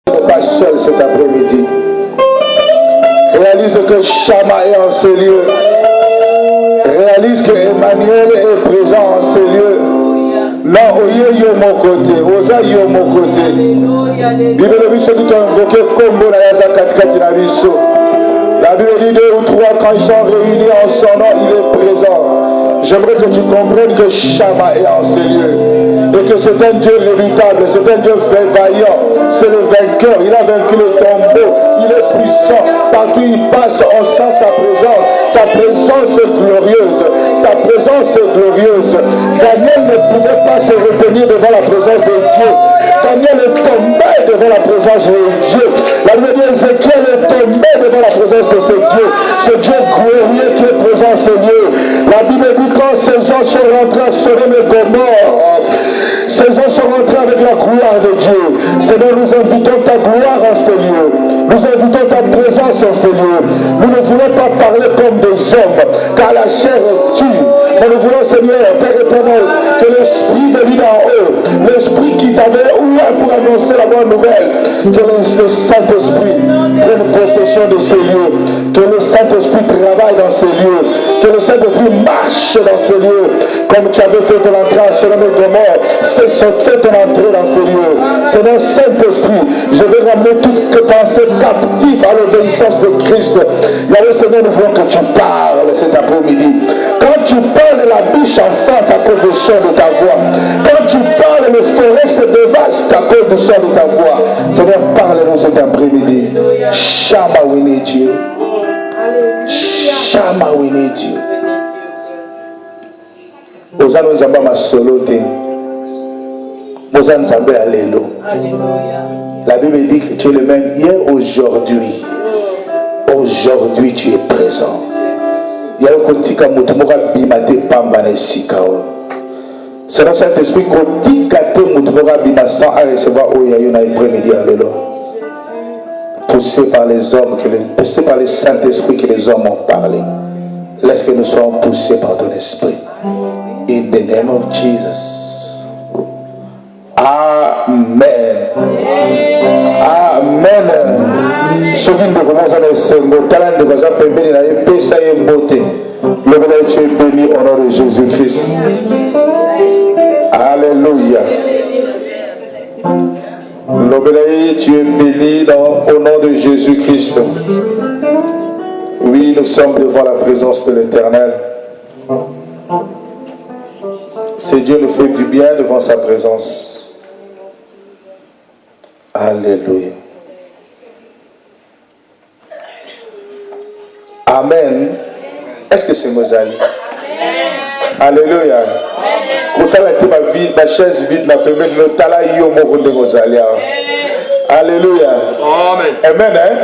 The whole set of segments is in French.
Pas seul cet après-midi. Réalise que Shama est en ce lieu. Réalise que Emmanuel est présent en ce lieu. Non, oye yo mon côté, osa yo mon côté. Bible biso tout invoqué combo na yaza katikati na biso. La Bible dit 2 ou 3 quand ils sont réunis en son nom, il est présent. J'aimerais que tu comprennes que Shama est en ce lieu. Et que c'est un Dieu redoutable, c'est un Dieu vaillant, c'est le vainqueur, il a vaincu le tombeau, il est puissant, partout il passe, on sent sa présence est glorieuse, sa présence est glorieuse. Daniel ne pouvait pas se retenir devant la présence de Dieu, Daniel est tombé devant la présence de Dieu. La Bible dit Ézéchiel est tombé devant la présence de ce Dieu glorieux qui est présent en ce lieu. La Bible dit quand ces gens sont rentrés à Sodome et Gomorrhe, ces gens sont rentrés avec la gloire de Dieu. Seigneur, nous invitons ta gloire en ce lieu. Nous invitons ta présence en ce lieu. Nous ne voulons pas parler comme des hommes, car la chair tue. Mais nous voulons, Seigneur, Père éternel, que l'Esprit de l'île en haut, l'Esprit qui t'avait ouvert pour annoncer la bonne nouvelle, que le Saint-Esprit prenne possession de ces lieux, que le Saint-Esprit travaille dans ces lieux, que le Saint-Esprit marche dans ces lieux, comme tu avais fait ton entrée à Sodome et Gomorrhe. Fais ton entrée dans ces lieux. Seigneur Saint-Esprit, je vais ramener toute pensée captive à l'obéissance de Christ. Yahweh Seigneur, nous voulons que tu parles cet après-midi. Quand tu parles, la biche enfante à cause du son de ta voix. Quand tu parles, le forêt se dévaste à cause du son de ta voix. Seigneur, parle-nous cet après-midi. Shama, we need you. Shama, we need you. Ozano nzamba masolote. Ozano nzamba alelo. La Bible dit que tu es le même hier, aujourd'hui. Aujourd'hui, tu es présent. Il y a un côté qui a bimate pamba na sikao. C'est dans cet esprit côté qui a mutumora bimasa à recevoir au yayona après-midi à l'élo. Poussé par les hommes, poussé par le Saint-Esprit que les hommes ont parlé. Laisse que nous soyons poussés par ton esprit. In the name of Jesus. Amen. Amen. Souvent nous commençons à se talent de façon pembeni na epesa et beauté. Le béni tu es béni au nom de Jésus-Christ. Alléluia. Le béni tu es béni au nom de Jésus-Christ. Oui, nous sommes devant la présence de l'Éternel. C'est Dieu nous fait du bien devant sa présence. Alléluia. Amen. Est-ce que c'est Mozali? Alléluia. Quand tu as ma chaise vide, ma permet de tala yo mo de Mozali. Alléluia. Amen. Amen.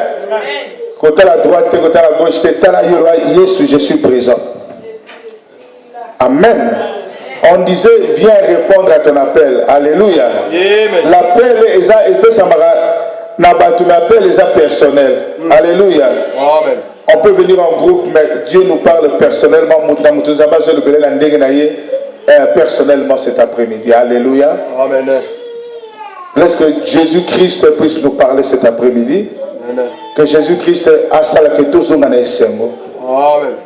Quand tu as la droite, quand tu as la gauche, tala yo Jésus, je suis présent. Amen. On disait, viens répondre à ton appel. Alléluia. L'appel est personnel. Alléluia. Amen. On peut venir en groupe, mais Dieu nous parle personnellement. Personnellement cet après-midi. Alléluia. Amen. Laisse que Jésus-Christ puisse nous parler cet après-midi. Amen. Que Jésus-Christ a ça que tous nous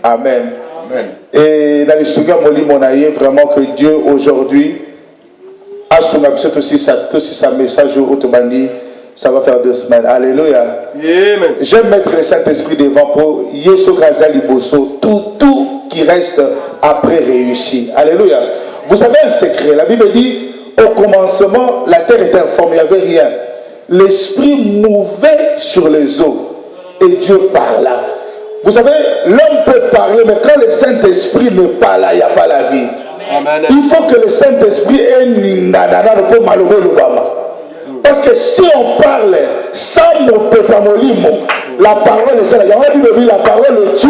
Amen. Amen. Et dans les souvenirs, vraiment que Dieu aujourd'hui a son absent aussi sa message au Ottomani. Ça va faire 2 semaines. Alléluia. Amen. J'aime mettre le Saint-Esprit devant pour Yesu Kazali Bosso. Tout qui reste après réussi. Alléluia. Vous avez un secret. La Bible dit au commencement, la terre était informe, il n'y avait rien. L'Esprit mouvait sur les eaux et Dieu parla. Vous savez, l'homme peut parler, mais quand le Saint-Esprit ne parle pas, il n'y a pas la vie. Amen. Il faut que le Saint-Esprit ait ningadana pour malouber l'Obama. Parce que si on parle sans mon pétamolimo, la parole est celle-là. La parole tue.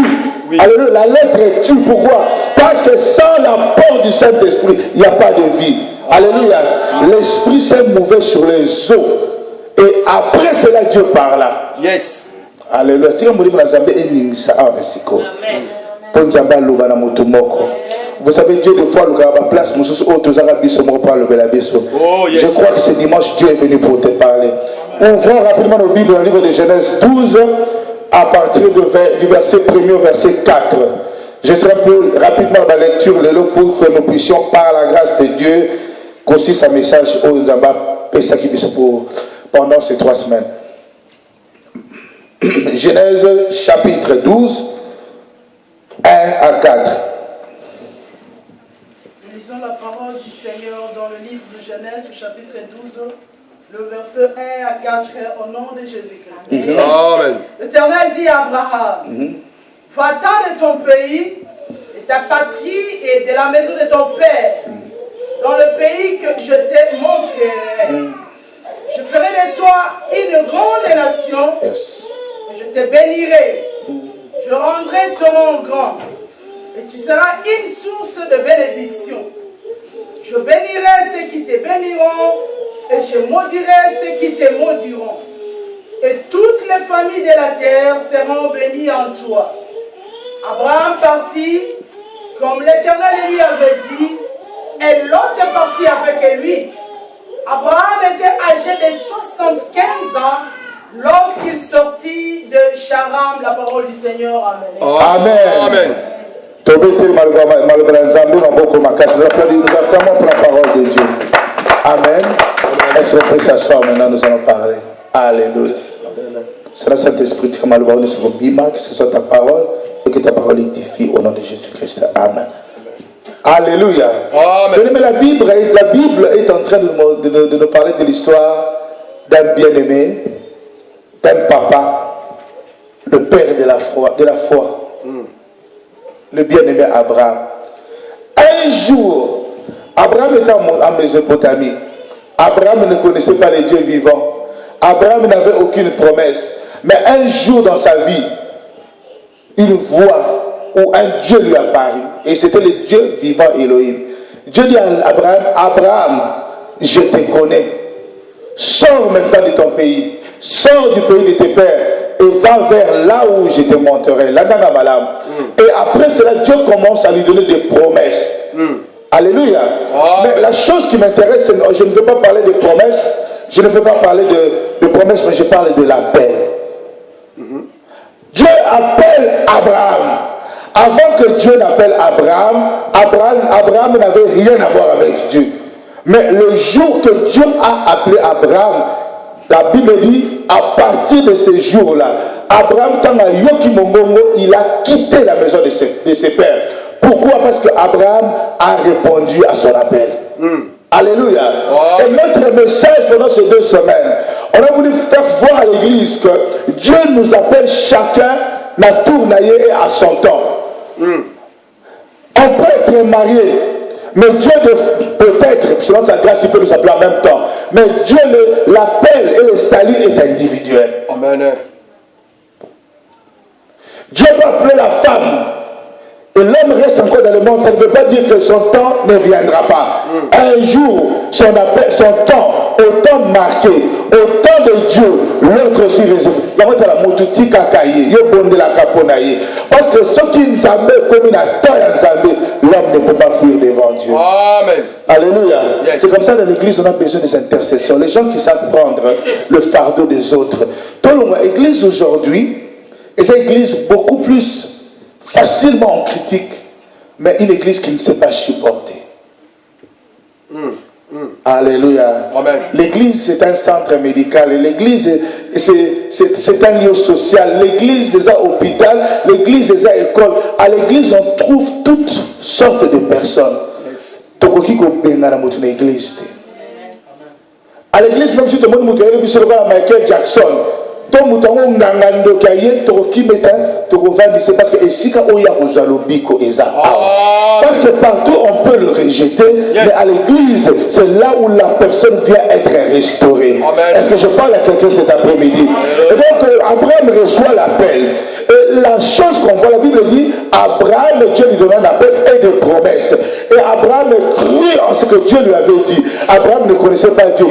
Oui. Alors la lettre tue. Pourquoi? Parce que sans l'apport du Saint-Esprit, il n'y a pas de vie. Alléluia. L'Esprit s'est mouvé sur les eaux. Et après cela, Dieu parla. Yes. Alléluia. Vous savez, Dieu des fois le place je crois que ce dimanche Dieu est venu pour te parler. Ouvrons rapidement nos Bibles dans le livre de Genèse 12, à partir du verset 1er au verset 4. Je serai plus rapidement dans la lecture de l'eau pour que nous puissions, par la grâce de Dieu, construire sa message aux Zamba pendant ces 3 semaines. Genèse chapitre 12, 1 à 4. Nous lisons la parole du Seigneur dans le livre de Genèse, chapitre 12, le verset 1 à 4, au nom de Jésus-Christ. Amen. L'Éternel dit à Abraham, va-t'en de ton pays, de ta patrie et de la maison de ton père, dans le pays que je te montrerai. Je ferai de toi une grande nation, et je te bénirai. Je rendrai ton nom grand, et tu seras une source de bénédiction. Je bénirai ceux qui te béniront, et je maudirai ceux qui te maudiront. Et toutes les familles de la terre seront bénies en toi. Abraham partit, comme l'Éternel lui avait dit, et Lot est parti avec lui. Abraham était âgé de 75 ans lorsqu'il sortit de Charam. La parole du Seigneur. Amen. Amen. Amen. Nous acclamons pour la parole de Dieu. Amen. Est-ce qu'on peut s'asseoir maintenant? Nous allons parler. Alléluia. C'est le Saint-Esprit qui m'a donné sur Bima, que ce soit ta parole et que ta parole édifie au nom de Jésus-Christ. Amen. Alléluia. Mais la Bible est en train de nous parler de l'histoire d'un bien-aimé, d'un papa, le père de la foi. Le bien-aimé Abraham. Un jour, Abraham était en Mésopotamie. Abraham ne connaissait pas les dieux vivants. Abraham n'avait aucune promesse. Mais un jour dans sa vie, il voit où un Dieu lui apparut. Et c'était le Dieu vivant Elohim. Dieu dit à Abraham, Abraham, je te connais. Sors maintenant de ton pays. Sors du pays de tes pères. Et va vers là où je te montrerai. Et après cela, Dieu commence à lui donner des promesses. Alléluia. Mais la chose qui m'intéresse, je ne veux pas parler de promesses. Je ne veux pas parler de promesses, mais je parle de l'appel. Dieu appelle Abraham. Avant que Dieu n'appelle Abraham n'avait rien à voir avec Dieu. Mais le jour que Dieu a appelé Abraham, la Bible dit, à partir de ce jour-là, Abraham, quand il a quitté la maison de ses pères. Pourquoi? Parce que Abraham a répondu à son appel. Alléluia. Et notre message pendant ces 2 semaines, on a voulu faire voir à l'église que Dieu nous appelle chacun à tournailler et à son temps. On peut être marié, mais Dieu peut-être, selon sa grâce, il peut nous appeler en même temps. Mais Dieu, l'appel et le salut est individuel. Amen. Dieu peut appeler la femme. Et l'homme reste encore dans le monde, ça ne veut pas dire que son temps ne viendra pas. Un jour, son temps, au temps marqué, au temps de Dieu, l'autre aussi réserve. Parce que ce qui nous amène comme une attaque, l'homme ne peut pas fuir devant Dieu. Amen. Alléluia. Yes. C'est comme ça dans l'église, on a besoin des intercessions. Les gens qui savent prendre le fardeau des autres. L'église aujourd'hui, et cette église beaucoup plus facilement on critique, mais une église qui ne sait pas supporter. Alléluia. L'église c'est un centre médical, l'église c'est un lieu social, l'église c'est un hôpital, l'église c'est une école. À l'église on trouve toutes sortes de personnes. À l'église même si tout le monde est Michael Jackson. Parce que partout on peut le rejeter, mais à l'église c'est là où la personne vient être restaurée. Est-ce que je parle à quelqu'un cet après-midi? Et donc Abraham reçoit l'appel. Et la chose qu'on voit, la Bible dit, Abraham, Dieu lui donna un appel et des promesses. Et Abraham crut en ce que Dieu lui avait dit. Abraham ne connaissait pas Dieu.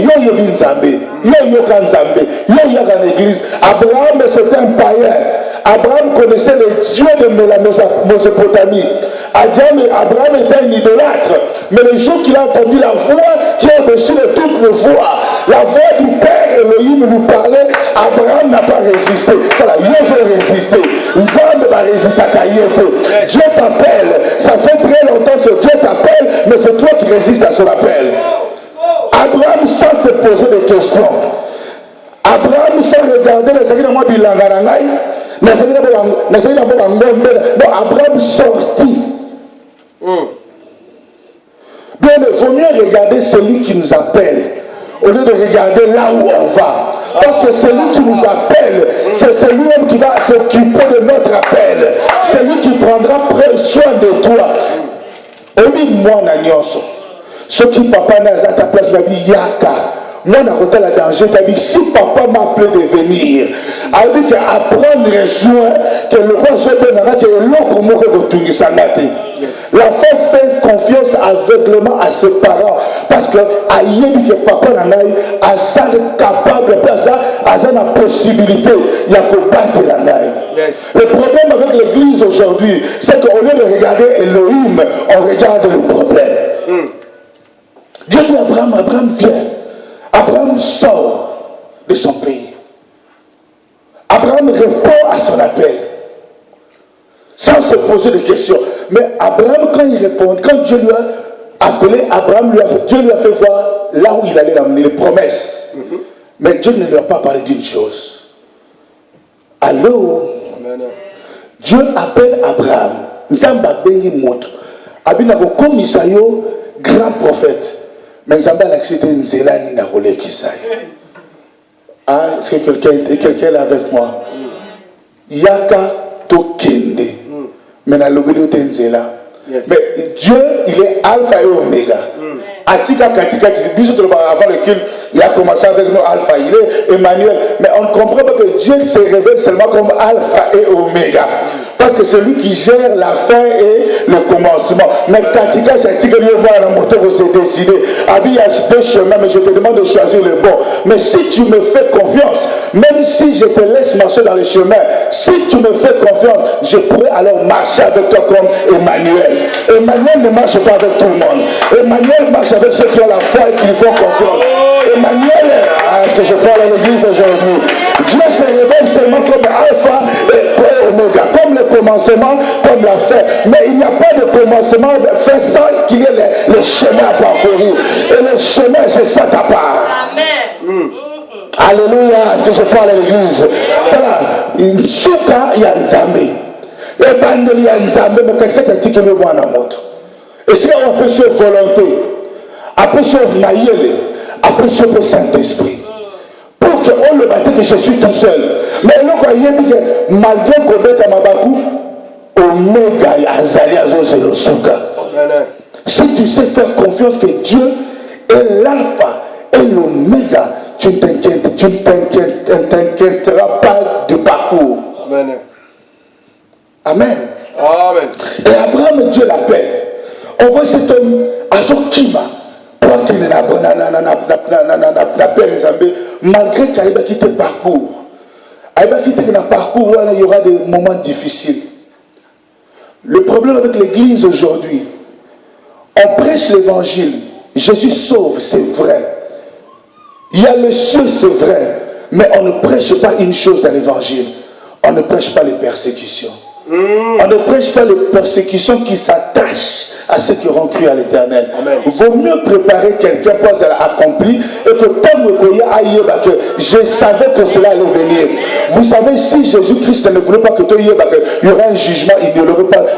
L'église. Abraham c'était un païen. Abraham connaissait le Dieu de la Mésopotamie. Abraham était un idolâtre. Mais le jour qu'il a entendu la voix qui est au-dessus de toutes les voix, la voix du Père Elohim lui parlait, Abraham n'a pas résisté. Voilà, il veut résister. Nzambe va résister à Kaïete. Dieu t'appelle. Ça fait très longtemps que Dieu t'appelle, mais c'est toi qui résistes à son appel. Abraham sans se poser des questions. Abraham sans regarder les sacrifices de moi bilangarangai. Non, Abraham sortit. Bien, il vaut mieux regarder celui qui nous appelle au lieu de regarder là où on va. Parce que celui qui nous appelle, c'est celui-même qui va s'occuper de notre appel. C'est lui qui prendra soin de toi. Et moi, Nanyonso, ce qui papa n'a pas ta place, m'a dit Yaka. Moi, on a côté la danger. Si papa m'a appelé de venir, a dit qu'apprendre soin, que le roi soit bien, que l'autre mot que de Sanate. L'enfant fait confiance aveuglement à ses parents parce que aïe que papa n'a pas capable, à la possibilité, il y a que battre la naï. Le problème avec l'église aujourd'hui, c'est qu'au lieu de regarder Elohim, on regarde le problème. Dieu dit à Abraham, Abraham vient. Abraham sort de son pays. Abraham répond à son appel. Sans se poser de questions. Mais Abraham, quand il répond, quand Dieu lui a appelé, Dieu lui a fait voir là où il allait l'amener, les promesses. Mais Dieu ne lui a pas parlé d'une chose. Alors, Dieu appelle Abraham. Nzamba bengi moto. Abinako komisayo, grand prophète. Mais Nzamba a accepté Nzelani na volé Kisaï. Ah, est-ce que quelqu'un est avec moi? Yaka to kende. Mais dans le vidéo Tenzela. Mais Dieu, il est alpha et oméga. Atika Katika, avant le culte, il a commencé avec nous alpha, il est Emmanuel. Mais on ne comprend pas que Dieu se révèle seulement comme alpha et oméga. Parce que c'est lui qui gère la fin et le commencement. Mais Katika, c'est Tika, lui, moi, la moto, vous s'est décidé. Abi, il y a deux chemins, mais je te demande de choisir le bon. Mais si tu me fais confiance, même si je te laisse marcher dans les chemins, si tu me fais confiance, je pourrais alors marcher avec toi comme Emmanuel. Emmanuel ne marche pas avec tout le monde. Emmanuel marche avec ceux qui ont la foi et qui lui font confiance. Emmanuel, est-ce que je parle à l'église aujourd'hui? Dieu se révèle seulement comme alpha et oméga, comme le commencement, comme la fin. Mais il n'y a pas de commencement fait sans qu'il y ait les chemins à parcourir. Et le chemin, c'est ça ta part. Amen. Alléluia, est-ce que je parle à l'église? Voilà, il souka ya nzambe. Et bandeli ya nzambe, mais qu'est-ce que tu as dit que le moi na moto? Et si on peut sur volonté, après sur naïele, après sur le Saint-Esprit. Pour qu'on le batte que je suis tout seul. Mais là, quand il dit que malgré qu'on bête à Mabakou, Oméga et Azali Azo c'est le souka. Si tu sais faire confiance que Dieu est l'alpha et l'oméga, tu ne t'inquiéteras pas du parcours. Amen. Amen. Amen. Et Abraham, Dieu l'appelle. On voit cet homme, Azokima, malgré qu'il ait quitté le parcours. Il a quitté le parcours, il y aura des moments difficiles. Le problème avec l'église aujourd'hui, on prêche l'évangile. Jésus sauve, c'est vrai. Il y a le ciel, c'est vrai. Mais on ne prêche pas une chose dans l'évangile. On ne prêche pas les persécutions. On ne prêche pas les persécutions qui s'attachent à ceux qui auront cru à l'éternel. Il vaut mieux préparer quelqu'un pour accompli et que comme que je savais que cela allait venir. Vous savez, si Jésus-Christ ne voulait pas que il y aurait un jugement,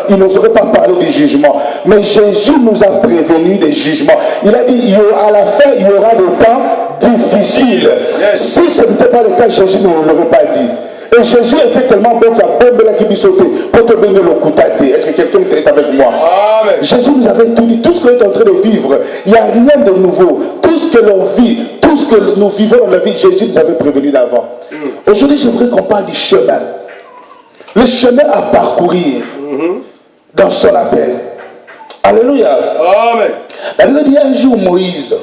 il n'oserait pas parler du jugement. Mais Jésus nous a prévenus des jugements. Il a dit, à la fin, il y aura des temps difficiles. Si ce n'était pas le cas, Jésus ne l'aurait pas dit. Et Jésus était tellement bon qu'il a bombé la qui sauté pour te donner le coup tâté. Est-ce que quelqu'un est avec moi? Amen. Jésus nous avait tout dit, tout ce qu'on est en train de vivre, il n'y a rien de nouveau. Tout ce que l'on vit, tout ce que nous vivons dans la vie, Jésus nous avait prévenu d'avant. Aujourd'hui, j'aimerais qu'on parle du chemin. Le chemin à parcourir dans son appel. Alléluia. Amen. La Bible dit un jour Moïse,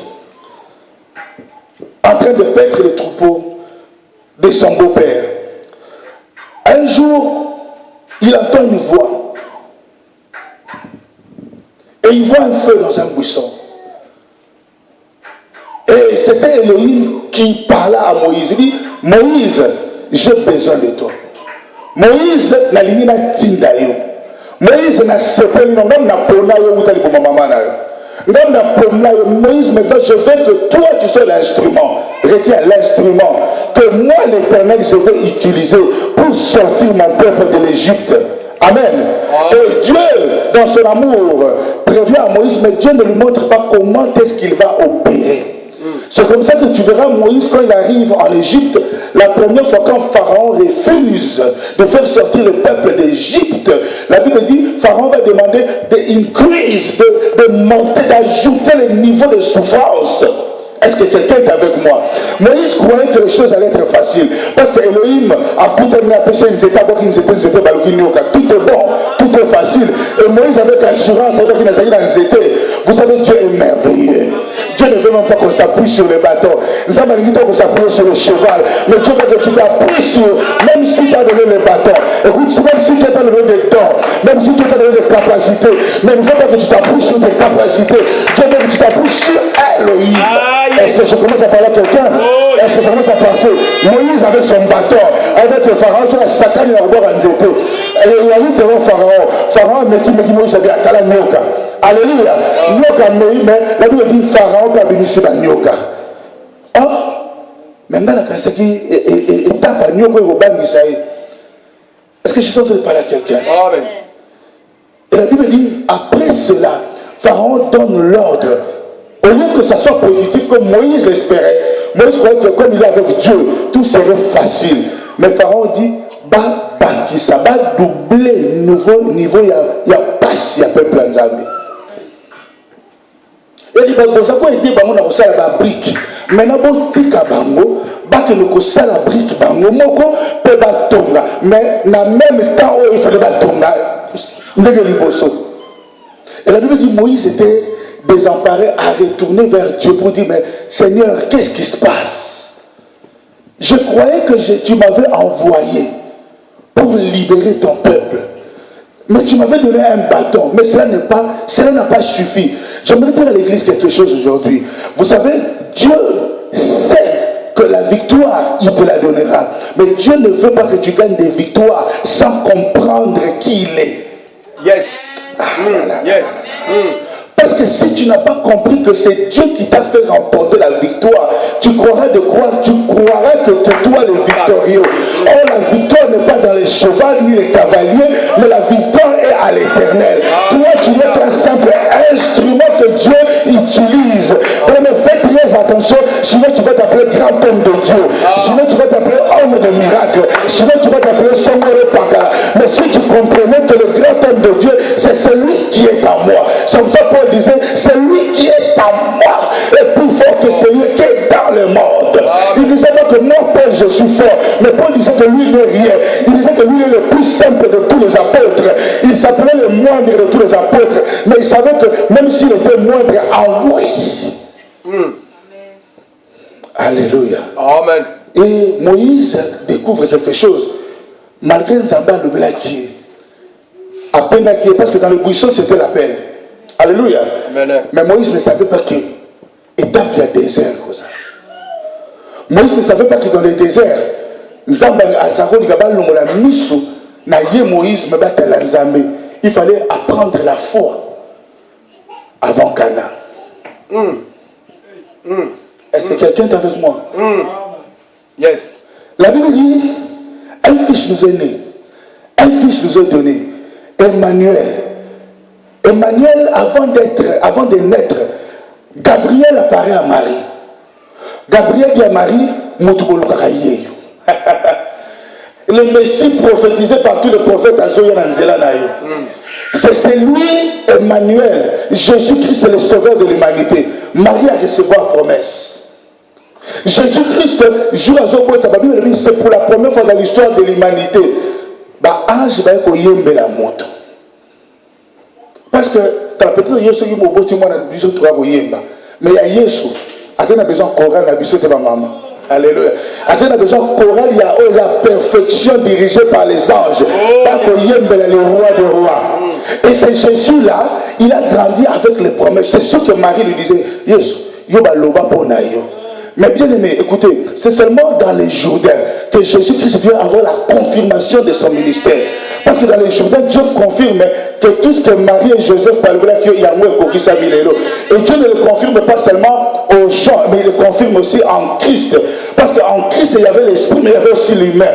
en train de paître les troupeaux de son beau-père. Un jour, il entend une voix. Et il voit un feu dans un buisson. Et c'était Elohim qui parla à Moïse. Il dit, Moïse, j'ai besoin de toi. Moïse n'a ligne na tinda yo. Moïse n'a sepel non na pona yo utali pour maman na yo. Moïse, maintenant je veux que toi tu sois l'instrument. Retiens l'instrument que moi l'Éternel je vais utiliser pour sortir mon peuple de l'Égypte. Amen. Et Dieu, dans son amour, prévient à Moïse, mais Dieu ne lui montre pas comment est-ce qu'il va opérer. C'est comme ça que tu verras Moïse quand il arrive en Égypte, la première fois quand Pharaon refuse de faire sortir le peuple d'Égypte, la Bible dit, Pharaon va demander de monter, d'ajouter le niveau de souffrance. Est-ce que quelqu'un est avec moi? Moïse croyait que les choses allaient être faciles. Parce que Elohim a tout terminé à pécher, tout est bon, tout est facile. Et Moïse avec assurance, vous savez, Dieu est merveilleux. Dieu ne veut même pas qu'on s'appuie sur les bâtons. Nous avons dit qu'on s'appuie sur le cheval. Mais Dieu veut que tu t'appuies sur, même si tu as donné les bâtons. Écoute, même si tu as donné des dons, même si tu as donné des capacités, mais il ne veut pas que tu t'appuies sur tes capacités. Dieu veut que tu t'appuies sur Elohim. Est-ce que je commence à parler à quelqu'un? Est-ce que ça commence à passer? Moïse avec son bâton, avec le Pharaon, sur la satane, il a revoir un zété. Et il arrive devant Pharaon. Pharaon me dit Moïse, il a dit Nyoka. Alléluia. Nyoka, mais la Bible dit Pharaon peut bénir la Nyoka. Oh, maintenant, la Kastaki tape à Nyoka et au bang d'Israël. Est-ce que je suis en train de parler à quelqu'un? Amen. Et la Bible dit, après cela, Pharaon donne l'ordre. Au lieu que ça soit positif comme Moïse l'espérait, Moïse croyait que comme il est avec Dieu, tout serait facile. Mais Pharaon dit, ça va doubler nouveau niveau, il y a passe, il y a peuple en Zambie. Il dit, ça peut aider bango na kosala ba brique. Maintenant bon tika bango, ba que le kosala brique bango moko peut ba tonga, mais na même temps où il fallait ba tonga, ndenge liboso. Et la Bible dit Moïse était désemparé à retourner vers Dieu pour dire, mais Seigneur, qu'est-ce qui se passe? Je croyais que tu m'avais envoyé pour libérer ton peuple. Mais tu m'avais donné un bâton. Mais cela n'a pas suffi. J'aimerais dire à l'église quelque chose aujourd'hui. Vous savez, Dieu sait que la victoire, il te la donnera. Mais Dieu ne veut pas que tu gagnes des victoires sans comprendre qui il est. Yes. Yes. Parce que si tu n'as pas compris que c'est Dieu qui t'a fait remporter la victoire, tu croiras de quoi? Tu croiras que c'est toi le victorieux. Or, la victoire n'est pas dans les chevaux ni les cavaliers, mais la victoire est à l'Éternel. Toi, tu n'es qu'un simple instrument que Dieu utilise. Mais fais très attention, sinon tu vas t'appeler grand homme de Dieu. Sinon tu vas t'appeler homme de miracle. Sinon tu vas t'appeler Songore Pakala. Mais si tu comprenais que le grand homme de Dieu, c'est celui qui est en moi. C'est comme ça Paul disait, c'est lui qui est en moi est plus fort que celui qui est dans le monde. Il disait pas que moi, Paul, je suis fort. Mais Paul disait que lui n'est rien. Il disait que lui est le plus simple de tous les apôtres. Il s'appelait le moindre de tous les apôtres. Mais il savait que même s'il était moindre en lui. Alléluia. Amen. Et Moïse découvre quelque chose. Malgré Nzamba le Belaki, à peine parce que dans le buisson c'était la peine. Alléluia. Amen. Mais Moïse ne savait pas que étape il y a désert. Moïse ne savait pas que dans le désert, Nzamba Azaro Ligabal Longola Misu, Naye Moïse me battait la Nzambe. Il fallait apprendre la foi avant Cana. Est-ce que quelqu'un est avec moi? Yes. La Bible dit, un fils nous est né, un fils nous est donné, Emmanuel. Emmanuel, avant de naître, Gabriel apparaît à Marie. Gabriel dit à Marie, le Messie prophétisé par tous les prophètes c'est lui, Emmanuel. Jésus-Christ est le sauveur de l'humanité. Marie a reçu la promesse. Jésus-Christ, c'est pour la première fois dans l'histoire de l'humanité. Ange va être la moto. Parce que peut-être Yesu qui m'a dit mais il y a Yesu. Il a besoin de chorale, il a maman. Alléluia. Il a besoin de chorale, il y a la perfection dirigée par les anges. Le roi des rois. Et c'est Jésus-là, il a grandi avec les promesses. C'est ce que Marie lui disait. Yesu, yo ba loba pour nayo. Mais bien aimé, écoutez, c'est seulement dans les Jourdains que Jésus-Christ vient avoir la confirmation de son ministère. Parce que dans les Jourdains, Dieu confirme que tout ce que Marie et Joseph parlent, qu'il y a un pour qui ça et Dieu ne le confirme pas seulement aux gens, mais il le confirme aussi en Christ. Parce qu'en Christ, il y avait l'esprit, mais il y avait aussi l'humain.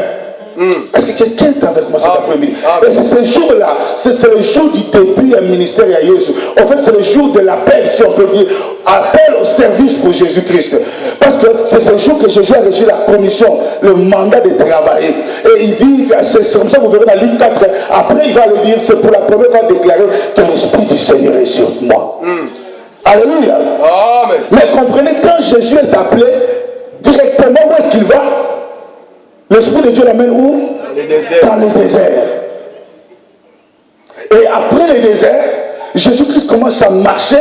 Est-ce que quelqu'un est avec moi cet après-midi? Et c'est ce jour-là, c'est le jour du début du ministère à Jésus. En fait, c'est le jour de l'appel, si on peut dire, appel au service pour Jésus-Christ. Parce que c'est ce jour que Jésus a reçu la commission, le mandat de travailler. Et il dit, c'est comme ça, vous verrez dans Luc 4, après il va le dire, c'est pour la première fois déclarer que l'Esprit du Seigneur est sur moi. Alléluia. Amen. Mais comprenez, quand Jésus est appelé, directement, où est-ce qu'il va? L'Esprit de Dieu l'amène où? Dans le désert. Et après le désert, Jésus-Christ commence à marcher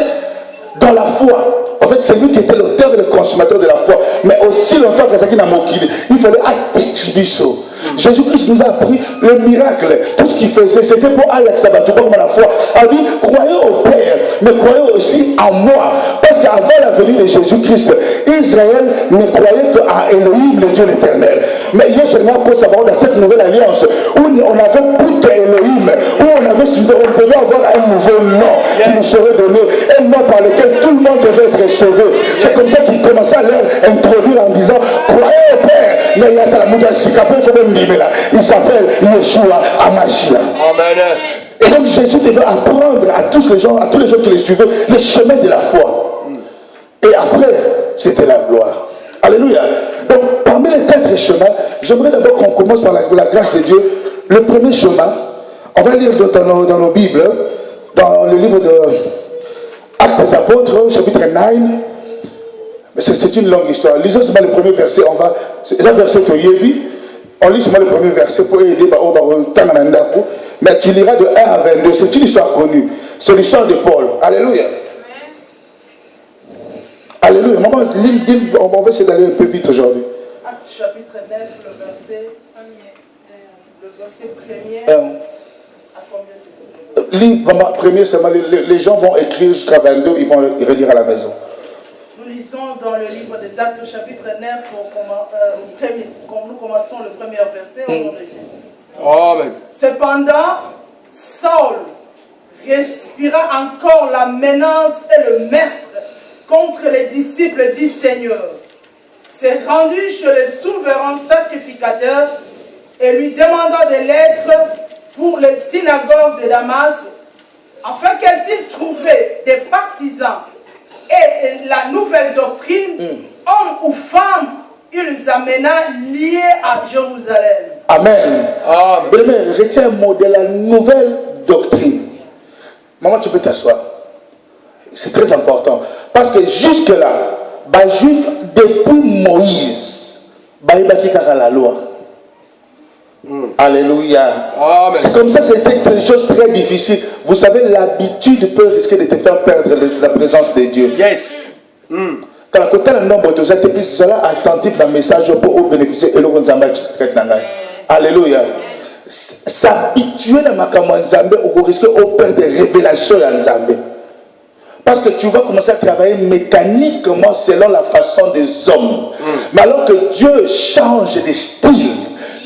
dans la foi. En fait, c'est lui qui était l'auteur et le consommateur de la foi. Mais aussi longtemps que ça qui n'a moqué, il fallait attirer. Jésus-Christ nous a appris le miracle. Tout ce qu'il faisait, c'était pour Alex Sabatou, comme la foi. Il dit, croyez au Père, mais croyez aussi en moi. Parce qu'avant la venue de Jésus-Christ, Israël ne croyait qu'à Elohim, le Dieu éternel. Mais il y a seulement pour savoir dans cette nouvelle alliance, où on n'avait plus qu'Elohim, où on devait avoir un nouveau nom qui nous serait donné, un nom par lequel tout le monde devait être sauvé. C'est comme ça qu'il commençait à leur introduire en disant, croyez au Père, mais il y a la il s'appelle Yeshua Amashia. Amen. Et donc Jésus devait apprendre à tous les gens qui le suivaient, le chemin de la foi. Et après, c'était la gloire. Alléluia. Donc, parmi les 4 chemins, j'aimerais d'abord qu'on commence par la grâce de Dieu. Le premier chemin, on va lire dans nos Bibles, dans le livre de Actes des Apôtres, chapitre 9. C'est une longue histoire. Lisons seulement le premier verset. C'est un verset que Yévi. On lit seulement le premier verset pour aider mais tu liras de 1 à 22. C'est une histoire connue. C'est l'histoire de Paul. Alléluia. Alléluia. Maman, on va essayer d'aller un peu vite aujourd'hui. Acte chapitre 9, le verset premier. À combien c'est? Lis, maman, premier, seulement les gens vont écrire jusqu'à 22, ils vont relire à la maison. Nous lisons dans le livre des Actes au chapitre 9, nous commençons le premier verset au nom de Jésus. Amen. Cependant, Saul respira encore la menace et le meurtre contre les disciples du Seigneur. S'est rendu chez le souverain sacrificateur et lui demanda des lettres pour les synagogues de Damas, afin qu'elles s'y trouvaient des partisans et la nouvelle doctrine, hommes ou femmes, il les amena liés à Jérusalem. Amen. Amen. Retiens un mot de la nouvelle doctrine. Maman, tu peux t'asseoir. C'est très important. Parce que jusque-là, les Juifs, depuis Moïse, ils ont la loi. Alléluia. C'est comme ça, c'était quelque chose de très difficile. Vous savez, l'habitude peut risquer de te faire perdre la présence de Dieu. Yes. Quand la côté le nombre de gens, tu es attentif dans le message pour bénéficier et le Alléluia. S'habituer à ma Nzambé, on risque de perdre des révélations à Nzambé. Parce que tu vas commencer à travailler mécaniquement selon la façon des hommes. Mais alors que Dieu change de style,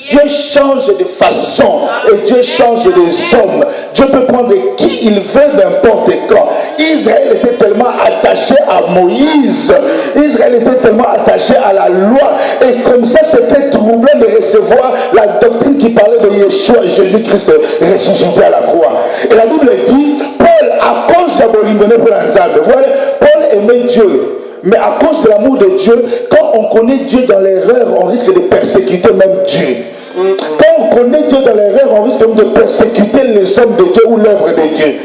Dieu change de façon et Dieu change des hommes. Dieu peut prendre qui il veut n'importe quand. Israël était tellement attaché à Moïse. Israël était tellement attaché à la loi. Et comme ça, c'était troublant de recevoir la doctrine qui parlait de Yeshua, Jésus-Christ ressuscité à la croix. Et la Bible dit, Paul, à cause de Bolindonné pour l'ensemble, voilà, Paul aimait Dieu. Mais à cause de l'amour de Dieu, quand on connaît Dieu dans l'erreur, on risque de persécuter même Dieu. Quand on connaît Dieu dans l'erreur, on risque de persécuter les hommes de Dieu ou l'œuvre de Dieu.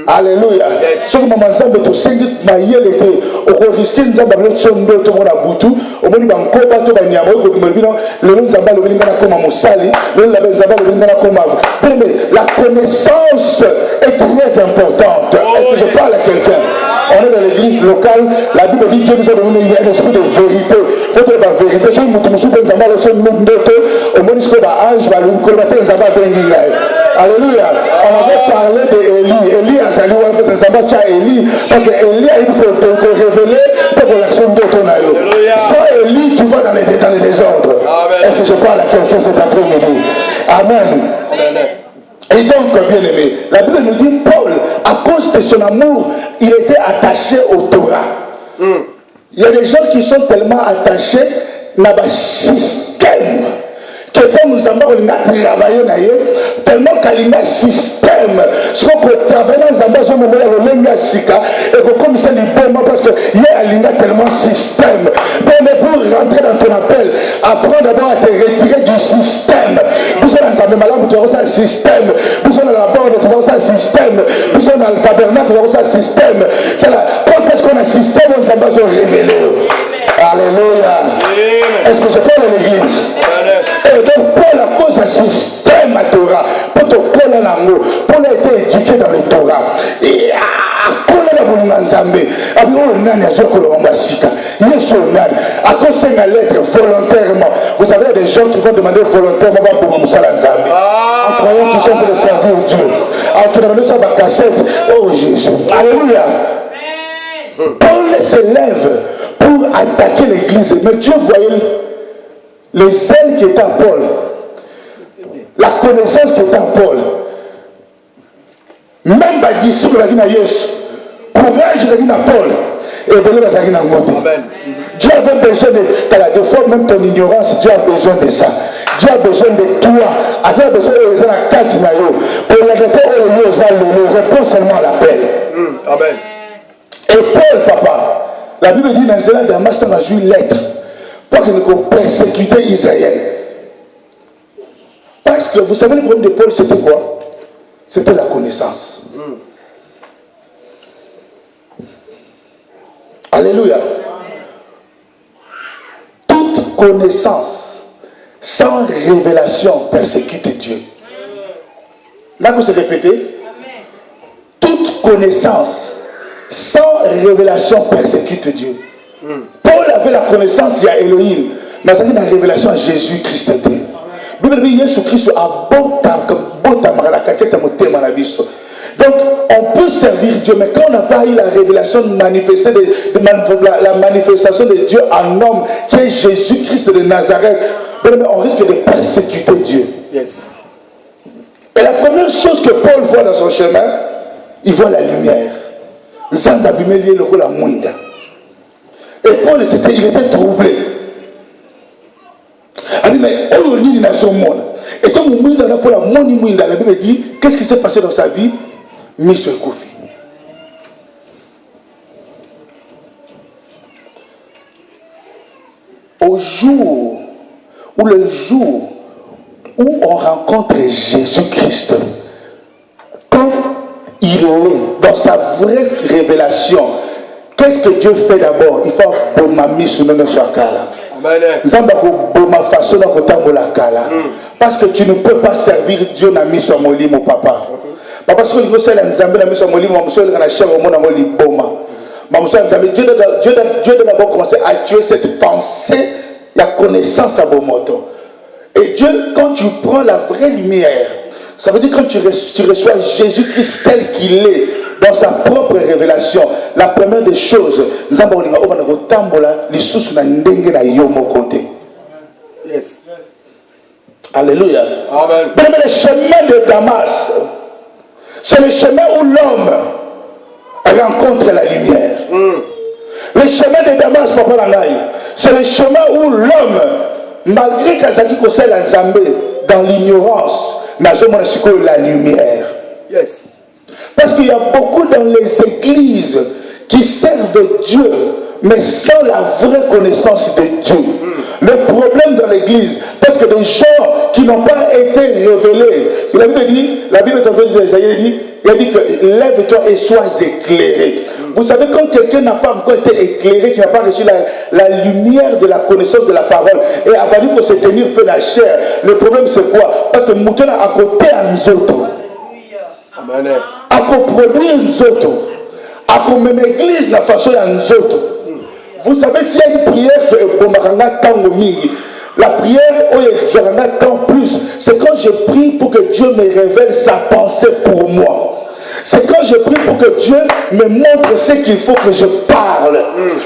Alléluia. Ce que maman Zambé to sengi maïel était, on risque de s'abattre sur le dos de mon aboutou, au moins dans le combat de Banyamo, comme le bilan, le nom Zamba le bilan comme un Moussali, le nom Zamba le bilan comme un. Mais la connaissance est très importante. Est-ce que je parle à quelqu'un? On est dans l'église locale, la Bible dit que Dieu nous a donné un esprit de vérité. Il faut que la vérité, si nous sommes dans le monde, au moins, il faut que l'âge va nous combattre, nous avons Alléluia. On avait parlé d'Élie. Élie a salué Élie. Parce que Élie a eu pour révéler pour l'action de ton aïe. Sans Élie, tu vas dans les désordres. Est-ce que je parle à quelqu'un cet après-midi? Amen. Et donc, bien aimé, la Bible nous dit Paul, à cause de son amour, il était attaché au Torah. Il y a des gens qui sont tellement attachés dans le système que quand nous avons travaillé, tellement qu'il y a un système, ce qu'on peut travailler dans un moment et comme ça, parce qu'il y a tellement système. Mais pour rentrer dans ton appel, apprends d'abord à te retirer du système. Nous sommes dans un malade, tu as un système. Nous sommes dans la bande, tu as un système. Nous sommes dans le tabernacle, tu as un système. Parce qu'on a un système, on ne s'en va se révéler. Alléluia. Est-ce que je parle à l'église? Et donc Paul a cause un système à Torah. Pour te Paul a été éduqué dans le Torah. Et Paul a voulu m'enzamber. À cause de la lettre volontairement. Vous avez des gens qui vont demander volontairement pour nous saler en croyant qu'ils sont pour servir Dieu. En te demandant ça ma cassette. Oh Jésus. Alléluia. Paul se lève pour attaquer l'église. Mais Dieu voyait les ailes qui étaient en Paul, la connaissance qui était en Paul, même les disciples qui étaient Jésus, courage qui était en Paul, et venir à Zagina Moto. Dieu avait besoin de fois, même ton ignorance, Dieu a besoin de ça. Dieu a besoin de toi. Il a besoin de la carte pour la répond seulement à l'appel. Amen. Et Paul, papa, la Bible dit dans Zéland, Damas, tu as joué une lettre pour qu'il ne persécuter Israël. Parce que vous savez, le problème de Paul, c'était quoi? C'était la connaissance. Alléluia. Toute connaissance sans révélation persécute Dieu. Là, vous se répétez? Toute connaissance sans révélation persécute Dieu. Paul avait la connaissance, il y a Elohim, mais il y a la révélation à Jésus-Christ. Bible dit Jésus-Christ a donc on peut servir Dieu, mais quand on n'a pas eu la révélation manifestée la manifestation de Dieu en homme, qui est Jésus-Christ de Nazareth, on risque de persécuter Dieu. Yes. Et la première chose que Paul voit dans son chemin, il voit la lumière. Et Paul, il était troublé. Il dit, mais on est dans son monde. Et quand la Bible dit, qu'est-ce qui s'est passé dans sa vie? Monsieur Kofi. Au jour où on rencontre Jésus-Christ, quand il est dans sa vraie révélation, qu'est-ce que Dieu fait d'abord? Il faut pour ma mise sur notre kala. Parce que tu ne peux pas servir Dieu dans mise sur mon lit, mon papa. Papa, si vous savez, Dieu doit d'abord commencer à tuer cette pensée, la connaissance à vos motos. Et Dieu, quand tu prends la vraie lumière, ça veut dire quand tu reçois Jésus-Christ tel qu'il est, dans sa propre révélation, la première des choses, nous avons Yes. Alléluia. Amen. Le chemin de Damas, c'est le chemin où l'homme rencontre la lumière. Le chemin de Damas, papa Langaï, c'est le chemin où l'homme, malgré qu'il possède la Zambé, dans l'ignorance, n'a jamais reçu la lumière. Yes. Parce qu'il y a beaucoup dans les églises qui servent Dieu, mais sans la vraie connaissance de Dieu. Le problème dans l'église, parce que des gens qui n'ont pas été révélés, la Bible est en train de dire, il a dit que lève-toi et sois éclairé. Vous savez, quand quelqu'un n'a pas encore été éclairé, qui n'a pas reçu la lumière de la connaissance de la parole, et avant de se tenir peu la chair, le problème c'est quoi? Parce que Mouton a à côté à nous autres. À produire nous autres. À même église la façon à nous autres. Vous savez, s'il y a une prière que la prière où je en plus, c'est quand je prie pour pour que Dieu me révèle sa pensée pour moi. C'est quand je prie pour que Dieu me montre ce qu'il faut que je parle.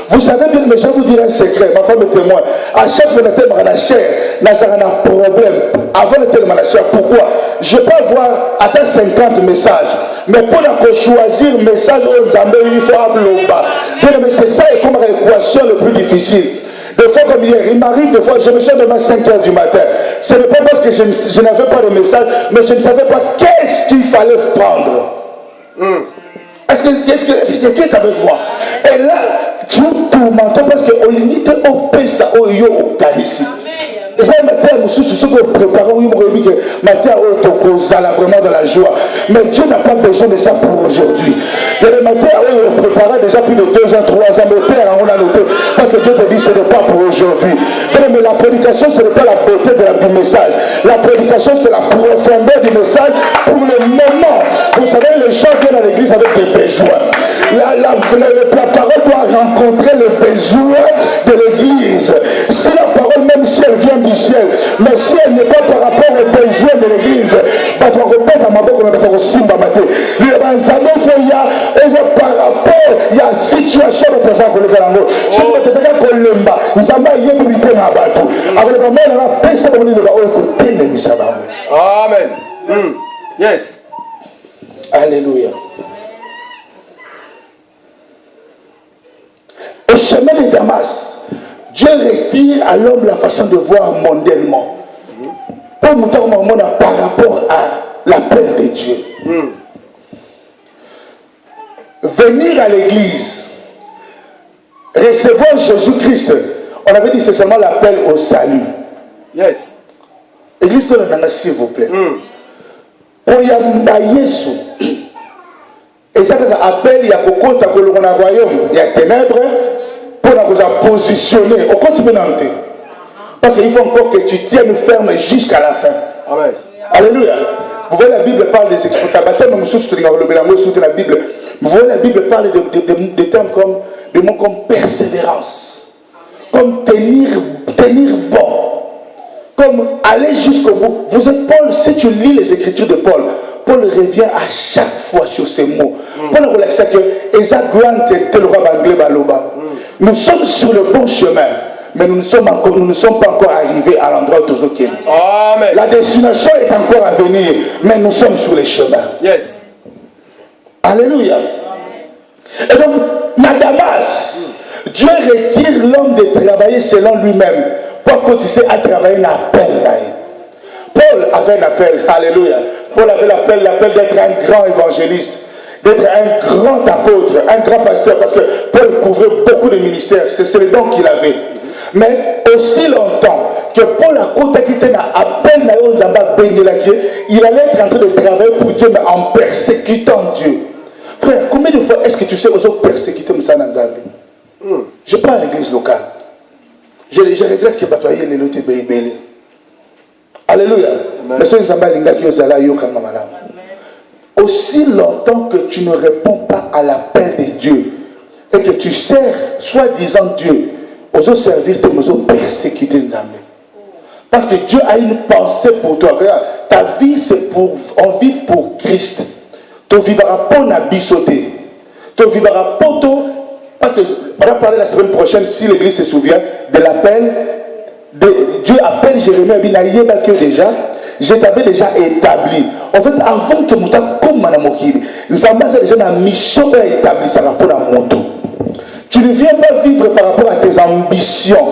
Vous savez bien, mais je vais vous dire un secret, ma femme est témoin. À chaque fois que je suis la chair, je n'ai un problème. Avant de faire la chair, pourquoi? Je peux avoir atteint 50 messages. Mais pour choisir le message, il faut appeler au bas. Mais c'est ça et comme l'équation le plus difficile. Des fois comme hier, il m'arrive des fois, je me suis levé à 5 h du matin. Ce n'est pas parce que je n'avais pas de message, mais je ne savais pas qu'est-ce qu'il fallait prendre. Est-ce que quelqu'un est avec moi? Et là, tu tourmentes parce qu'on limite au pesa au yo au ici. Et ça, matin, ce que vous préparez, oui, vous dit que matin, vraiment dans la joie. Mais Dieu n'a pas besoin de ça pour aujourd'hui. Et le matin, on préparait déjà plus de 2 ans, 3 ans. Mais Père, on a noté. Parce que Dieu te dit, ce n'est pas pour aujourd'hui. Mais la prédication, ce n'est pas la beauté du message. La prédication, c'est la profondeur du message pour le moment. Vous savez, les gens viennent à l'église avec des besoins. La parole doit rencontrer le besoin de l'église. Si la parole, même si elle vient du ciel, mais si elle n'est pas par rapport aux besoins de l'église, par rapport il y a situation de présent pour le Galango. Si vous êtes un Kolemba, nous avons eu une peine à battre. Avec le moment, on a pensé que nous avons été les Amen. Yes. Alléluia. Au chemin de Damas, Dieu retire à l'homme la façon de voir mondainement. Pour monter au moment par rapport à l'appel de Dieu. Venir à l'église, recevoir Jésus-Christ, on avait dit c'est seulement l'appel au salut. Yes. Église de la s'il vous plaît. Pour y aller Yesu. Et ça c'est l'appel, il y a beaucoup de royaume, il y a ténèbres pour nous positionner au continent. Parce qu'il faut encore que tu tiennes ferme jusqu'à la fin. Amen. Alléluia. Vous voyez, la Bible parle des exploitateurs, mais la Bible. Vous voyez, la Bible parle de termes comme, de mots comme persévérance, comme tenir bon, comme aller jusqu'au bout. Vous êtes Paul, si tu lis les écritures de Paul, Paul revient à chaque fois sur ces mots. Paul relaxe que nous sommes sur le bon chemin. Mais nous ne sommes pas encore arrivés à l'endroit où nous sommes. La destination est encore à venir, mais nous sommes sur les chemins. Yes. Alléluia. Et donc, Damas, Dieu retire l'homme de travailler selon lui-même pour continuer à travailler un appel. Paul avait un appel. Alléluia. Paul avait l'appel d'être un grand évangéliste, d'être un grand apôtre, un grand pasteur, parce que Paul couvrait beaucoup de ministères. C'est le don qu'il avait. Mais aussi longtemps que Paul a contacté à peine il allait être en train de travailler pour Dieu, mais en persécutant Dieu. Frère, combien de fois est-ce que tu sais aux autres persécuter Moussa Nanzambi? Je parle à l'église locale. Je regrette que Batoye les lotés béibélé. Alléluia. Aussi longtemps que tu ne réponds pas à l'appel de Dieu et que tu sers soi-disant Dieu, aux autres servir, aux autres persécuter Nzambe. Parce que Dieu a une pensée pour toi. Regarde, ta vie c'est pour, on vit pour Christ. Tu vivras pas na bisoté. Tu vivras pas toi. Parce que on va parler la semaine prochaine, si l'église se souvient, de l'appel. Dieu appelle Jérémie Abinaïeba que déjà, je t'avais déjà établi. En fait, avant que Mouta comme Manamokibi, Nzambe a déjà une mission établie, ça va pour la moto. Tu ne viens pas vivre par rapport à tes ambitions.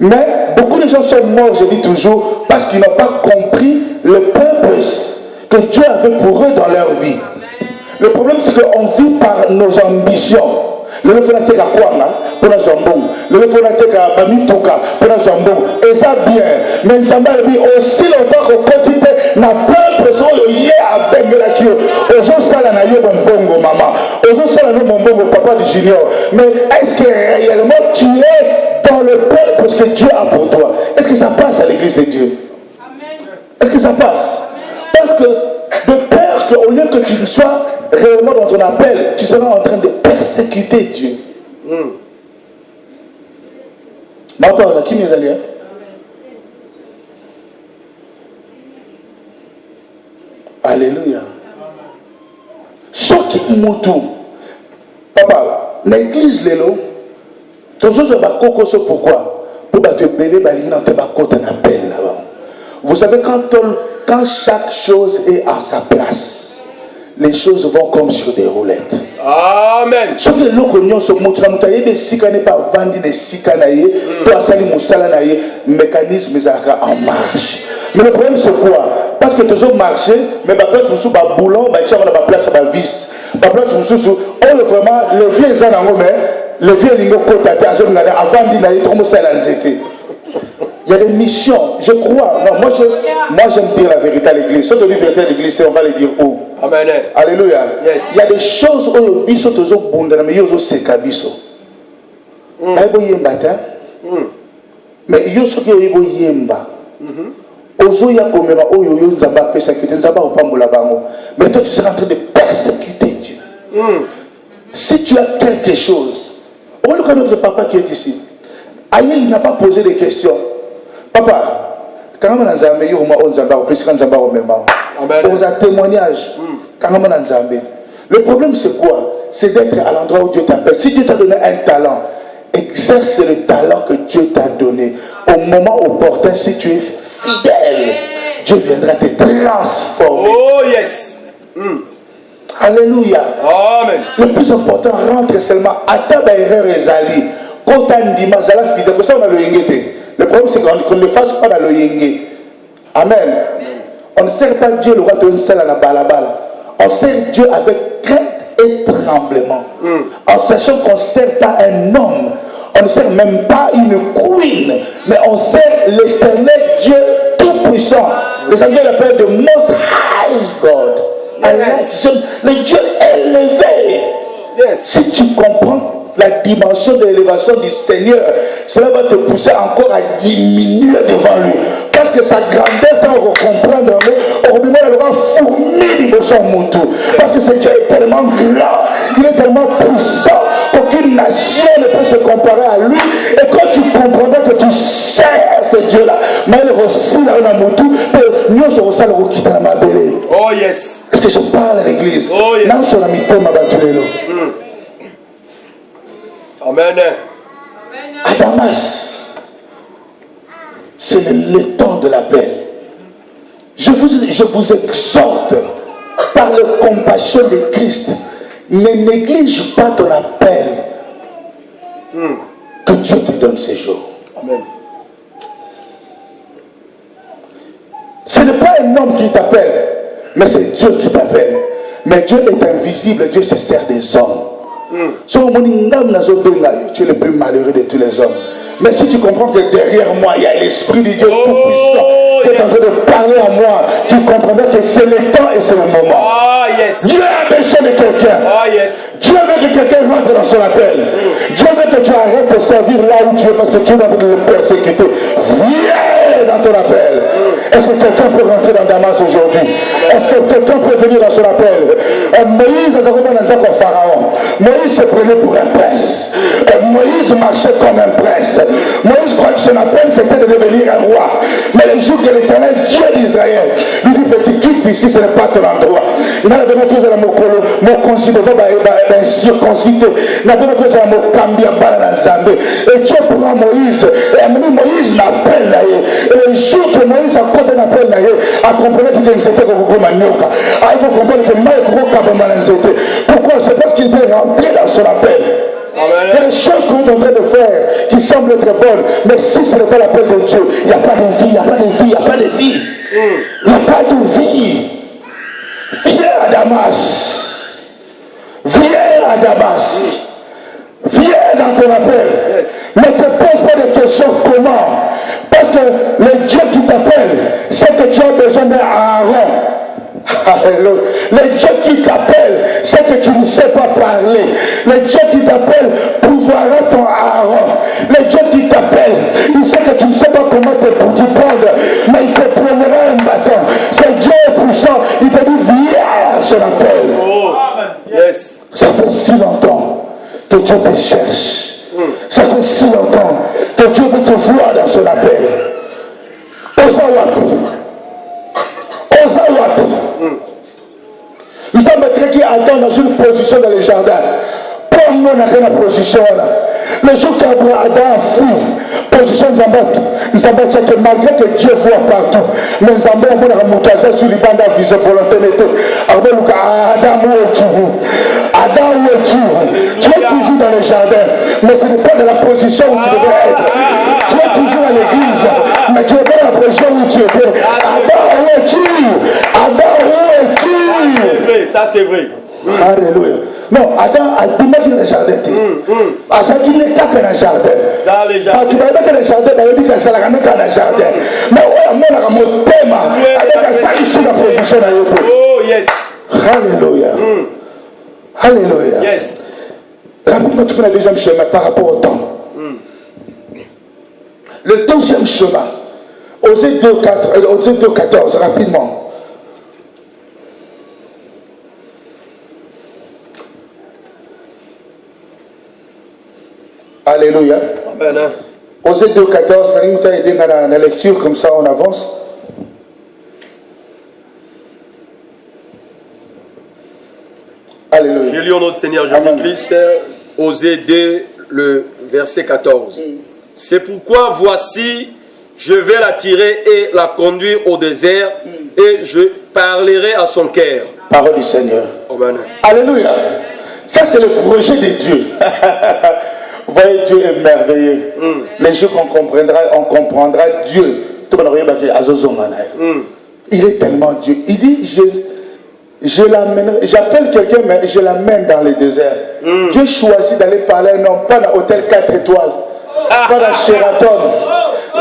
Mais beaucoup de gens sont morts, je dis toujours, parce qu'ils n'ont pas compris le purpose que Dieu avait pour eux dans leur vie. Le problème, c'est qu'on vit par nos ambitions. Le lefonatek à Kwanga, pour la Zambon. Le lefonatek à Bamitoka, pour la Zambon. Et ça bien. Mais Nzamba dit aussi longtemps qu'au quotidien, n'a pas l'impression de y à Bengelakio. Aux gens, ça n'a eu bon bongo, maman. Aux gens, ça n'a eu bon bongo, papa du junior. Mais est-ce que réellement tu es dans le peuple que Dieu a pour toi? Est-ce que ça passe à l'église de Dieu? Est-ce que ça passe? Parce que de peur qu'au lieu que tu sois réellement dans ton appel, tu seras en train de persécuter Dieu. Alléluia. Ce qui moutou. Papa, l'église lélo, toujours je vais coco pourquoi? Pour te béler, vous savez, quand chaque chose est à sa place, les choses vont comme sur des roulettes. Amen. Ce que l'on connaît, ce n'est pas vendu des sikanaïe, toi, sali moussala, mécanisme en marche. Mais le problème, c'est quoi? Parce que toujours marché, mais ma place sous ma boulon, ma place à ma vis. Ma place sous, on vraiment, le vieux zanango, mais le vieux lingo kotate, avant d'y comme ça, il y a des missions, je crois. Non, moi j'aime dire la vérité à l'église. Si on dit la vérité à l'église, on va le dire où? Amen. Alléluia. Yes. Il y a des choses où les biso toujours bondana, mais ils sont biso. Bible yemba ta. Mais ils sont qui ils yemba. Ozo ya komema oyo yo nzamba persécuter nzamba opambola bango. Mais toi tu seras en train de persécuter Dieu. Si tu as quelque chose, on voit notre papa qui est ici. Aïe, il n'a pas posé de questions. Papa, quand on a un Zambé, on a témoignage. Le problème, c'est quoi? C'est d'être à l'endroit où Dieu t'appelle. Si Dieu t'a donné un talent, exerce le talent que Dieu t'a donné. Au moment opportun, si tu es fidèle, Dieu viendra te transformer. Oh, yes. Alléluia. Amen. Le plus important, rentre seulement à ta erreur et zali. Quand on dit mazala fidèle, pour ça on a le yengete. Le problème c'est qu'on ne le fasse pas dans le yenge. Amen. On ne sert pas Dieu le roi de seul à la balabala. On sert Dieu avec crainte et tremblement. En sachant qu'on ne sert pas un homme. On ne sert même pas une queen. Mais on sert l'éternel Dieu tout-puissant. Les Anglais l'appellent the most high God. Yes. Le Dieu élevé. Yes. Si tu comprends la dimension de l'élévation du Seigneur, cela va te pousser encore à diminuer devant lui. Parce que sa grandeur, quand on comprend, on va fournir son moutou. Parce que ce Dieu est tellement grand, il est tellement puissant qu'aucune nation ne peut se comparer à lui. Et quand tu comprendras que tu sers ce Dieu-là, mais il aussi là un moutou, nous sommes aussi là où qui t'a m'appelé. Oh yes. Est-ce que je parle à l'église? Oh yes. Non, sur la mytho, ma batulelo. Amen. À Damas, c'est le temps de l'appel. Je vous exhorte par la compassion de Christ, ne néglige pas ton appel que Dieu te donne ces jours. Amen. Ce n'est pas un homme qui t'appelle, mais c'est Dieu qui t'appelle. Mais Dieu est invisible, Dieu se sert des hommes. Tu es le plus malheureux de tous les hommes. Mais si tu comprends que derrière moi, il y a l'Esprit de Dieu tout-puissant qui est en train de parler à moi, tu comprendras que c'est le temps et c'est le moment. Ah, yes. Dieu a besoin de quelqu'un. Ah, yes. Dieu veut que quelqu'un rentre dans son appel. Dieu veut que tu arrêtes de servir là où tu es parce que tu es en train de le persécuter. Viens dans ton appel. Est-ce que quelqu'un peut rentrer dans Damas aujourd'hui? Est-ce que quelqu'un peut venir dans son appel? Moïse a dans un pharaon. Moïse se prenait pour un prince. Moïse marchait comme un prince. Moïse croit que son appel c'était de devenir un roi. Mais le jour que l'Éternel, Dieu d'Israël, lui dit petit, quitte ici, ce n'est pas ton endroit. Il n'a pas besoin de mon considéré, circoncité. Il n'a pas besoin de mon cambia balanzambe. Et Dieu prend Moïse. Et a mené Moïse l'appel là. Et le jour que Moïse a côté l'appel là, a compris que c'était beaucoup manioka. Il faut comprendre que mal pourquoi? C'est parce qu'il veut rentrer dans son appel. Il y a des choses qu'on est en train de faire qui semblent être bonnes, mais si ce n'est pas l'appel de Dieu, il n'y a pas de vie, il n'y a pas de vie, il n'y a pas de vie. Il n'y a pas de vie. Viens à Damas. Viens à Damas. Viens dans ton appel. Ne te pose pas de questions comment. Parce que le Dieu qui t'appelle, c'est que tu as besoin d'un Aaron. Alléluia. Le Dieu qui t'appelle, c'est que tu ne sais pas parler. Le Dieu qui t'appelle pouvoira ton Aaron. Le Dieu qui t'appelle, il sait que tu ne sais pas comment te prendre, mais il te prendra un bâton. C'est Dieu puissant. Il te dit, viens à son appel. Oh, yes. Ça fait si longtemps que Dieu te cherche. Ça fait si longtemps que Dieu veut te voir dans son appel. Osawaku. Adam dans une position dans le jardin. Pour nous, on n'a rien à position là. Le jour qu'Adam fut, position Zambati, que malgré que Dieu voit partout, mais Zambati a monté sur les bandes à viser volonté. Adam, où es-tu? Adam, où es-tu? Tu es toujours dans le jardin, mais ce n'est pas dans la position où tu devais être. Tu es toujours à l'église, mais tu n'es pas dans la position où tu étais. Adam, où es-tu? Adam, où es-tu? C'est vrai, ça c'est vrai. Alléluia. Non, Adam a démarré dans le jardin. À ça qu'il n'est qu'à dans le jardin. Dans les jardins. Tu vas dans le jardin, il dit que ça l'a mis dans le jardin. Mais oui, on a mon thème avec ça ici la position. Oh yes. Alléluia. Alléluia. Yes. Rapidement, tu prends le deuxième chemin par rapport au temps. Le deuxième chemin, Osée 2,14, rapidement. Alléluia. Amen. Osée 2,14, ça nous a aidé dans la lecture, comme ça on avance. Alléluia. Je lis au nom de Seigneur Jésus-Christ, Osée 2, le verset 14. C'est pourquoi voici, je vais l'attirer et la conduire au désert et je parlerai à son cœur. Parole du Seigneur. Amen. Alléluia. Ça c'est le projet de Dieu. Vous voyez, Dieu est merveilleux. Les jours qu'on comprendra Dieu. Il est tellement Dieu. Il dit, je l'amènerai. J'appelle quelqu'un, mais je l'amène dans le désert. Dieu choisit d'aller parler, non pas dans l'hôtel 4 étoiles, pas dans Sheraton,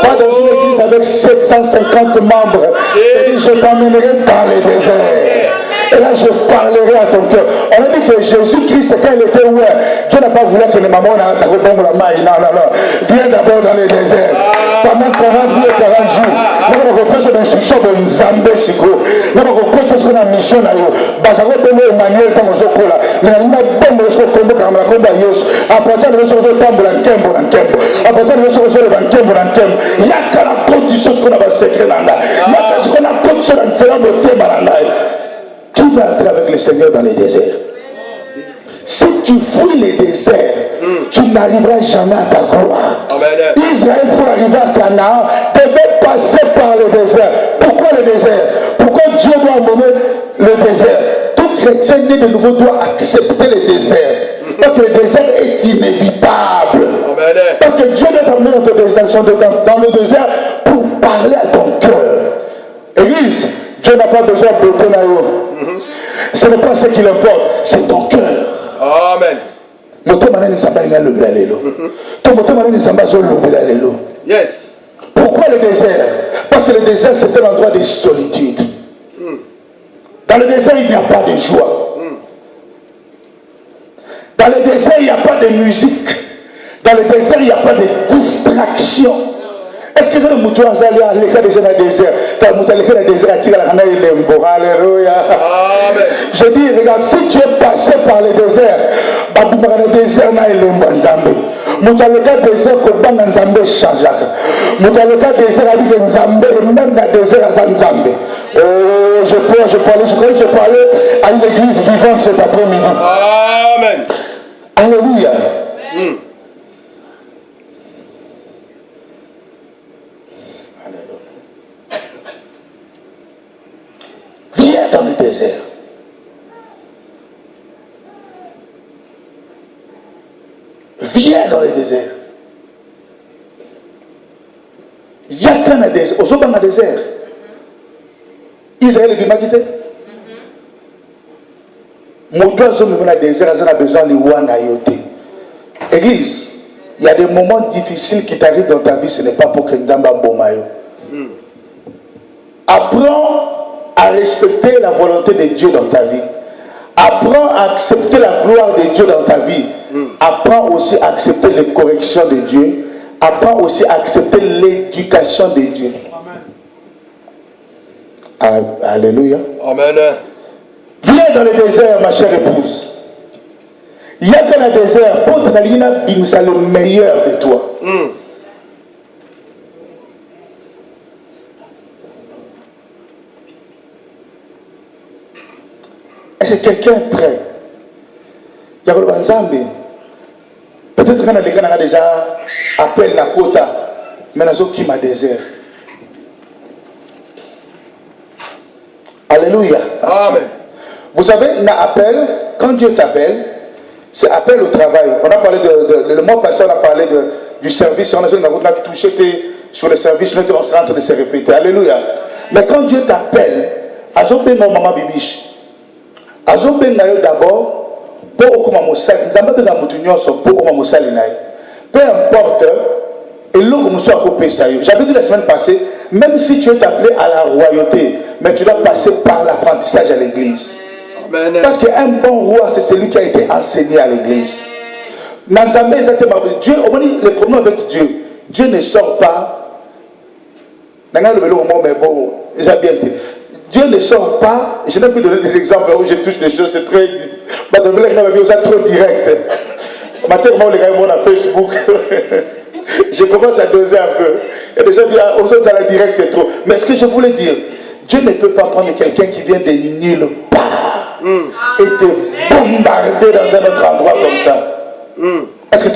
pas dans une église avec 750 membres. Il dit, je t'emmènerai dans le désert. Et là, je parlerai à ton cœur. On a dit que Jésus-Christ, quand il était où, Dieu n'a pas voulu que les mamans n'aient la main. Non, non, non. Viens d'abord dans le désert. Pendant 40 jours et 40 jours. Nous avons fait une instruction de Nzambé Siko. Nous avons fait une mission. Bazaro Bemo Emmanuel Tamozokola. Nous avons fait une mission de Kamarakonda Yesu. À partir de ce temps, à partir de ce temps, il y a qu'à la condition qu'on a secret. Il y a qu'à ce qu'on a condition dans le Seigneur de Témaranda. Qui va entrer avec le Seigneur dans les déserts? Si tu fuis les déserts, tu n'arriveras jamais à ta gloire. Amen. Israël, pour arriver à Canaan, devait passer par le désert. Pourquoi le désert? Pourquoi Dieu doit amener le désert? Tout chrétien né de nouveau doit accepter le désert. Parce que le désert est inévitable. Amen. Parce que Dieu doit t'amener dans le désert pour parler à ton cœur. Église, Dieu n'a pas besoin de beauté. Ce n'est pas ce qui l'importe, c'est ton cœur. Amen. Yes. Pourquoi le désert? Parce que le désert c'est un endroit de solitude. Dans le désert il n'y a pas de joie. Dans le désert il n'y a pas de musique. Dans le désert il n'y a pas de distraction. Est-ce que je ne mouton azali à l'écart déjà dans le désert? Quand mouton l'écart dans le désert, tu as la alléluia. Je dis, regarde, si tu es passé par le désert, le désert n'a pas de Nzambe. Mouton l'écart désert, que ban Nzambe change. Mouton l'écart désert a dit que Nzambe, même dans le désert à Nzambe. Oh, je crois que je parlais à une église vivante cet après-midi. Amen. Alléluia. Viens dans le désert. Viens dans le désert. Il y a qu'un désert. Aux autres, dans le désert. Israël est démaquité. Mon gars, dans le désert, il a besoin de l'ouana yote. Église, il y a des moments difficiles qui t'arrivent dans ta vie, ce n'est pas pour que Ndamba Bomayo. Apprends à respecter la volonté de Dieu dans ta vie. Apprends à accepter la gloire de Dieu dans ta vie. Apprends aussi à accepter les corrections de Dieu. Apprends aussi à accepter l'éducation de Dieu. Amen. Alléluia. Amen. Viens dans le désert, ma chère épouse. Il y a dans le désert, pour te donner le meilleur de toi. Est-ce que quelqu'un est prêt? Il y a le Nzambe. Peut-être qu'on a déjà appelé la quota, mais nous avons qui m'a désert. Alléluia. Amen. Vous savez, un appel, quand Dieu t'appelle, c'est appel au travail. On a parlé le mois passé, on a parlé du service. On a touché sur le service, on est en train de se répéter. Alléluia. Mais quand Dieu t'appelle, Azobé non maman bibiche. Azobé nayo d'abord. Peu importe, et j'avais dit la semaine passée, même si tu es appelé à la royauté, mais tu dois passer par l'apprentissage à l'église. Parce qu'un bon roi, c'est celui qui a été enseigné à l'église. Dieu, le problème avec Dieu, Dieu ne sort pas. Dieu ne sort pas, je n'ai plus donné des exemples où je touche des choses, c'est très trop direct. Maintenant, les gars, on a Facebook. Je commence à doser un peu. Et les gens disent, aux autres, à la directe, trop. Mais ce que je voulais dire, Dieu ne peut pas prendre quelqu'un qui vient de nulle part et te bombarder dans un autre endroit comme ça. Est-ce que